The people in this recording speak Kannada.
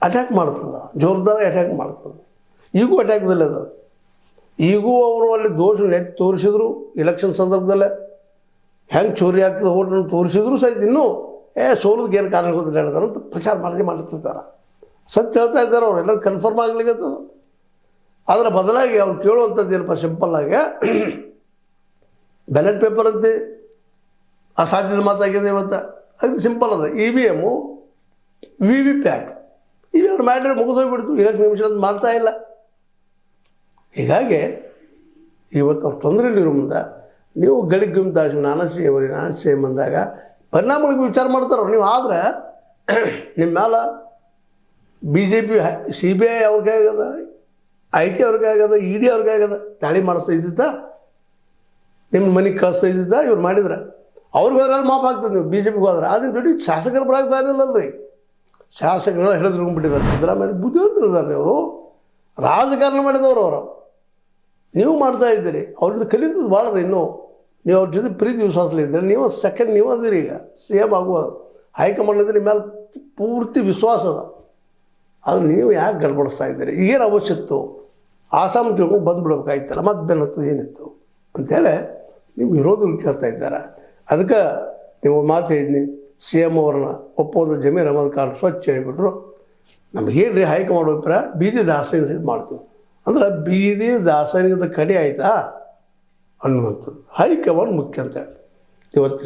ಅಟ್ಯಾಕ್ ಮಾಡ್ತದೆ, ಜೋರ್ದಾರ ಅಟ್ಯಾಕ್ ಮಾಡ್ತದೆ. ಈಗೂ ಅಟ್ಯಾಕ್ದಲ್ಲೇ ಅದು. ಈಗೂ ಅವರು ಅಲ್ಲಿ ದೋಷ ಎತ್ತಿ ತೋರಿಸಿದ್ರು. ಎಲೆಕ್ಷನ್ ಸಂದರ್ಭದಲ್ಲೇ ಹೆಂಗೆ ಚೋರಿ ಆಗ್ತದೆ ಓಟನ್ನು ತೋರಿಸಿದ್ರು ಸಹಿತ ಇನ್ನೂ ಸೋಲೋದಕ್ಕೆ ಏನು ಕಾರಣ ಗೊತ್ತಿಲ್ಲ ಹೇಳ್ತಾರೆ ಅಂತ ಪ್ರಚಾರ ಮಾಡ್ತಿರ್ತಾರೆ. ಸತ್ಯ ಹೇಳ್ತಾ ಇದ್ದಾರೆ ಅವ್ರು, ಎಲ್ಲರೂ ಕನ್ಫರ್ಮ್ ಆಗ್ಲಿಕ್ಕತ್ತದ. ಅದರ ಬದಲಾಗಿ ಅವ್ರು ಕೇಳುವಂಥದ್ದು ಏನಪ್ಪ, ಸಿಂಪಲ್ಲಾಗಿ ಬ್ಯಾಲೆಟ್ ಪೇಪರ್ ಅಂತೆ ಅಸಾಧ್ಯದ ಮಾತಾಗಿದೆ ಇವತ್ತು. ಅದು ಸಿಂಪಲ್ ಅದ. EVM VVPAT ಇವೆರಡು ಮಾಡಿದ್ರೆ ಮುಗಿದೋಗ್ಬಿಡ್ತು. ಇಲೆಕ್ಷನ್ ನಿಮಿಷ ಅಂತ ಮಾಡ್ತಾ ಇಲ್ಲ. ಹೀಗಾಗಿ ಇವತ್ತು ಅವ್ರು ತೊಂದರೆಯಲ್ಲಿರೋ ಮುಂದೆ ನೀವು ಗಳಿಗ್ಗುಮ್ತಾಜು ನಾನು ಸೇಮ್ ಅಂದಾಗ ಪರಿಣಾಮಗಳಿಗೆ ವಿಚಾರ ಮಾಡ್ತಾರೋ ನೀವು. ಆದರೆ ನಿಮ್ಮ ಮೇಲೆ BJP CBI ಅವ್ರಿಗೆ ಆಗದ, IT ಅವ್ರಿಗೆ ಆಗದ, ED ಅವ್ರಿಗೆ ಆಗದ. ತಾಳಿ ಮಾಡಿಸ್ತಾ ಇದ್ದಿದ್ದ, ನಿಮ್ಮ ಮನೆಗೆ ಕಳಿಸ್ತಾ ಇದ್ದಿದ್ದ ಇವ್ರು ಮಾಡಿದ್ರೆ ಅವ್ರಿಗೆ ಹೋದ್ರಲ್ಲಿ ಮಾಪ್ ಆಗ್ತದೆ. ನೀವು BJPಗೆ ಹೋದ್ರೆ ಅದನ್ನ ಬಿಟ್ಟು ಶಾಸಕರ ಬರಾಗ್ತಾ ಇರಲಿಲ್ಲಲ್ರಿ. ಶಾಸಕರೆಲ್ಲ ಹಿಡಿದ್ಕೊಂಡ್ಬಿಟ್ಟಿದ್ದಾರೆ. ಸಿದ್ದರಾಮಯ್ಯ ಬುದ್ಧಿವಂತರು ಇದ್ದಾರೆ ಅವರು, ರಾಜಕಾರಣ ಮಾಡಿದವರು ಅವರು. ನೀವು ಮಾಡ್ತಾ ಇದ್ದೀರಿ, ಅವ್ರಿಂದ ಕಲಿಯುವುದು ಭಾಳ ಅದ. ಇನ್ನೂ ನೀವು ಅವ್ರ ಜೊತೆ ಪ್ರೀತಿ ವಿಶ್ವಾಸಲಿದ್ದರೆ ನೀವು ಸೆಕೆಂಡ್ ನೀವು ಅಂದಿರಿ. ಈಗ CM ಆಗುವುದು ಹೈಕಮಾಂಡ್ ಇದ್ರೆ ನಿಮ್ಮ ಮೇಲೆ ಪೂರ್ತಿ ವಿಶ್ವಾಸ ಅದ. ಅದು ನೀವು ಯಾಕೆ ಗಡ್ಬಡಿಸ್ತಾ ಇದ್ದೀರಿ? ಏನು ಅವಶ್ಯತ್ತು? ಆಸಾಮ್ ಕೇಳ್ಕೊಂಡು ಬಂದುಬಿಡ್ಬೇಕಾಯ್ತಲ್ಲ, ಮತ್ತೆ ಬೆನ್ನತ್ತು ಏನಿತ್ತು ಅಂಥೇಳಿ ನೀವು ವಿರೋಧಿಗಳು ಕೇಳ್ತಾ ಇದ್ದಾರೆ. ಅದಕ್ಕೆ ನೀವು ಮಾತು ಹೇಳಿದ್ನಿ, CM ಅವ್ರನ್ನ ಒಪ್ಪೋದು ಜಮೀರ್ ಅಹಮದ್ ಖಾನ್ ಸ್ವಚ್ಛ ಹೇಳಿಬಿಟ್ರು. ನಮ್ಗೆ ಹೇಳ್ರಿ ಹೈಕಮಾಂಡ್ ಅಭಿಪ್ರಾಯ ಬೀದಿ ದಾಸನಿಗೆ ಮಾಡ್ತೀವಿ ಅಂದ್ರೆ ಬೀದಿ ದಾಸನಿಗದ ಕಡೆ ಆಯಿತಾ ಅನ್ನುವಂಥದ್ದು ಹೈಕಮಾಂಡ್ ಮುಖ್ಯ ಅಂತ ಹೇಳಿ ಇವತ್ತು